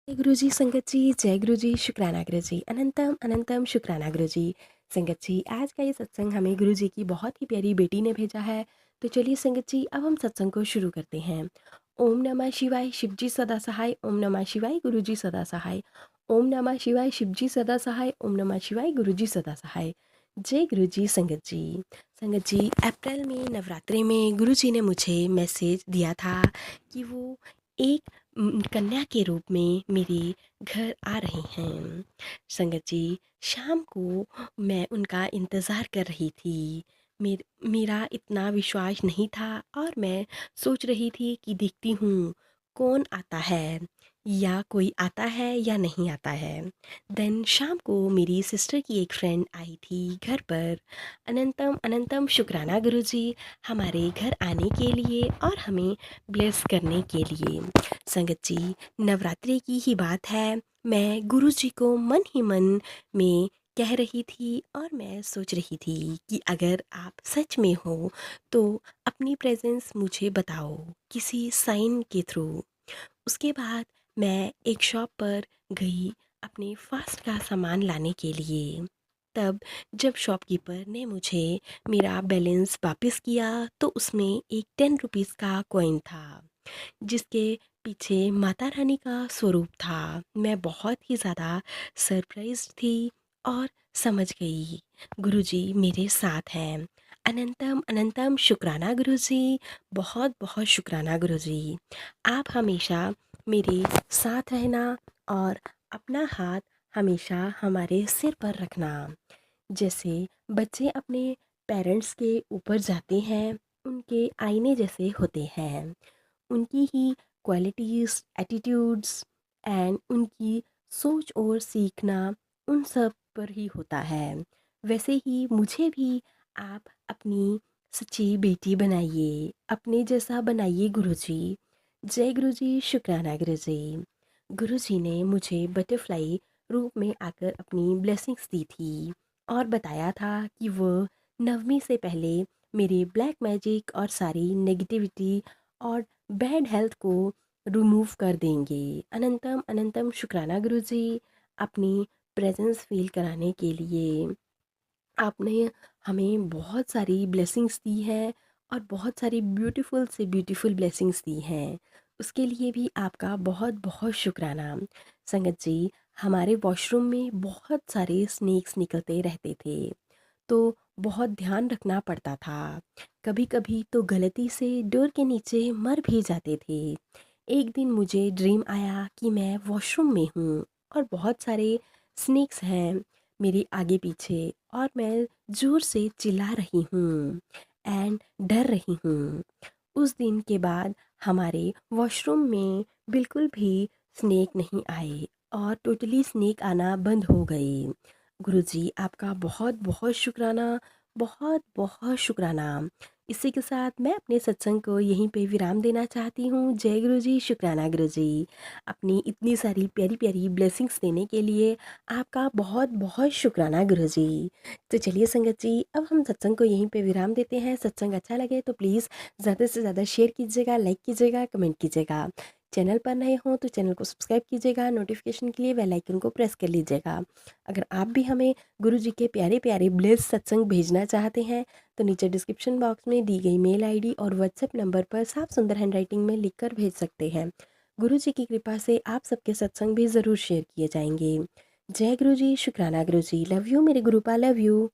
जय गुरु जी संगत जी, जय गुरु जी, शुक्राना गुरु जी, अनंतम अनंतम शुक्राना गुरु जी। संगत जी, आज का ये सत्संग हमें गुरु जी की बहुत ही प्यारी बेटी ने भेजा है। तो चलिए संगत जी, अब हम सत्संग को शुरू करते हैं। ओम नमः शिवाय, शिव जी सदा सहाय। ओम नमः शिवाय, गुरु जी सदा सहाय। ओम नमः शिवाय, शिव जी सदा सहाय। ओम नमः शिवाय, गुरु जी सदा सहाय। जय गुरु जी संगत जी। संगत जी, अप्रैल में नवरात्रि में गुरु जी ने मुझे मैसेज दिया था कि वो एक कन्या के रूप में मेरे घर आ रहे हैं। संगत जी, शाम को मैं उनका इंतज़ार कर रही थी। मेरा इतना विश्वास नहीं था और मैं सोच रही थी कि देखती हूँ कौन आता है, या कोई आता है या नहीं आता है। देन शाम को मेरी सिस्टर की एक फ्रेंड आई थी घर पर। अनंतम अनंतम शुक्राना गुरु जी, हमारे घर आने के लिए और हमें ब्लेस करने के लिए। संगत जी, नवरात्रि की ही बात है। मैं गुरु जी को मन ही मन में कह रही थी और मैं सोच रही थी कि अगर आप सच में हो तो अपनी प्रेजेंस मुझे बताओ किसी साइन के थ्रू। उसके बाद मैं एक शॉप पर गई अपने फास्ट का सामान लाने के लिए। तब जब शॉपकीपर ने मुझे मेरा बैलेंस वापस किया तो उसमें एक 10 रुपीज़ का कॉइन था, जिसके पीछे माता रानी का स्वरूप था। मैं बहुत ही ज़्यादा सरप्राइज थी और समझ गई गुरुजी मेरे साथ हैं। अनंतम अनंतम शुक्राना गुरुजी, बहुत बहुत शुक्राना गुरुजी। आप हमेशा मेरे साथ रहना और अपना हाथ हमेशा हमारे सिर पर रखना। जैसे बच्चे अपने पेरेंट्स के ऊपर जाते हैं, उनके आईने जैसे होते हैं। उनकी ही क्वालिटीज़, एटीट्यूड्स एंड उनकी सोच और सीखना उन सब पर ही होता है। वैसे ही मुझे भी आप अपनी सच्ची बेटी बनाइए, अपने जैसा बनाइए गुरुजी। जय गुरुजी, शुक्राना गुरुजी। गुरुजी ने मुझे बटरफ्लाई रूप में आकर अपनी ब्लेसिंग्स दी थी और बताया था कि वो नवमी से पहले मेरी ब्लैक मैजिक और सारी नेगेटिविटी और बैड हेल्थ को रिमूव कर देंगे। अनंतम अनंतम शुक्राना गुरुजी, अपनी प्रेजेंस फील कराने के लिए। आपने हमें बहुत सारी ब्लेसिंग्स दी है और बहुत सारी ब्यूटीफुल से ब्यूटीफुल ब्लेसिंग्स दी हैं। उसके लिए भी आपका बहुत बहुत शुक्राना। संगत जी, हमारे वॉशरूम में बहुत सारे स्नेक्स निकलते रहते थे, तो बहुत ध्यान रखना पड़ता था। कभी कभी तो गलती से डोर के नीचे मर भी जाते थे। एक दिन मुझे ड्रीम आया कि मैं वॉशरूम में हूँ और बहुत सारे स्नेक्स हैं मेरे आगे पीछे और मैं ज़ोर से चिल्ला रही हूँ एंड डर रही हूँ। उस दिन के बाद हमारे वॉशरूम में बिल्कुल भी स्नेक नहीं आए और टोटली स्नेक आना बंद हो गए। गुरुजी, आपका बहुत बहुत शुक्राना, बहुत बहुत शुक्राना। इसी के साथ मैं अपने सत्संग को यहीं पे विराम देना चाहती हूँ। जय गुरुजी, शुक्राना गुरुजी। अपनी इतनी सारी प्यारी प्यारी ब्लेसिंग्स देने के लिए आपका बहुत बहुत शुक्राना गुरुजी। तो चलिए संगत जी, अब हम सत्संग को यहीं पे विराम देते हैं। सत्संग अच्छा लगे तो प्लीज़ ज़्यादा से ज़्यादा शेयर कीजिएगा, लाइक कीजिएगा, कमेंट कीजिएगा। चैनल पर नए हों तो चैनल को सब्सक्राइब कीजिएगा, नोटिफिकेशन के लिए बेल आइकन को प्रेस कर लीजिएगा। अगर आप भी हमें गुरु जी के प्यारे प्यारे ब्लेस सत्संग भेजना चाहते हैं तो नीचे डिस्क्रिप्शन बॉक्स में दी गई मेल आईडी और व्हाट्सएप नंबर पर साफ सुंदर हैंडराइटिंग में लिखकर भेज सकते हैं। गुरु जी की कृपा से आप सबके सत्संग भी ज़रूर शेयर किए जाएंगे। जय गुरु जी, शुक्राना गुरु जी। लव यू मेरे गुरुपा, लव यू।